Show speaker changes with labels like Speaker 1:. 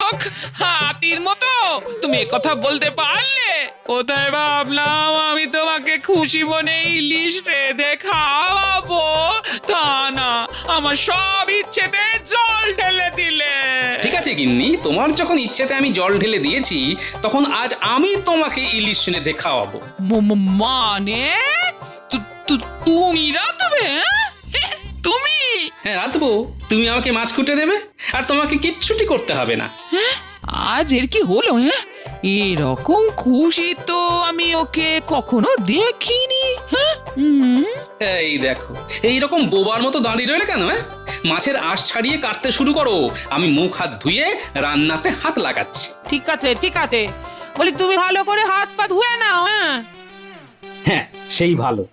Speaker 1: চোখ হাতির মতো তুমি কথা বলতে পারলে? কোথায় ভাবলাম আমি তোমাকে খুশি মনে ইলিশ রেঁধে খাওয়াবো, তা না আমার সব ইচ্ছেতে জল ঢেলে দিলে।
Speaker 2: ঠিক আছে গিন্নি, তোমার যখন ইচ্ছেতে আমি জল ঢেলে দিয়েছি, তখন আজ আমি তোমাকে ইলিশ রেঁধে খাওয়াবো।
Speaker 1: মানে তুমি রাঁধবে? তুমি?
Speaker 2: হ্যাঁ, রাঁধবো। তুমি আমাকে মাছ কুটে দেবে, আর তোমাকে কিচ্ছুটি করতে হবে না।
Speaker 1: আজ এর কি হলো? এরকম খুশি তো আমি ওকে কখনো দেখিনি।
Speaker 2: এই দেখো, এইরকম বোবার মতো দাঁড়িয়ে রইলে কেন? মাছের আঁশ ছাড়িয়ে কাটতে শুরু করো, আমি মুখ হাত ধুয়ে রান্নাতে হাত লাগাচ্ছি।
Speaker 1: ঠিক আছে ঠিক আছে, বলি তুমি ভালো করে হাত পা ধুয়ে নাও।
Speaker 2: হ্যাঁ, সেই ভালো।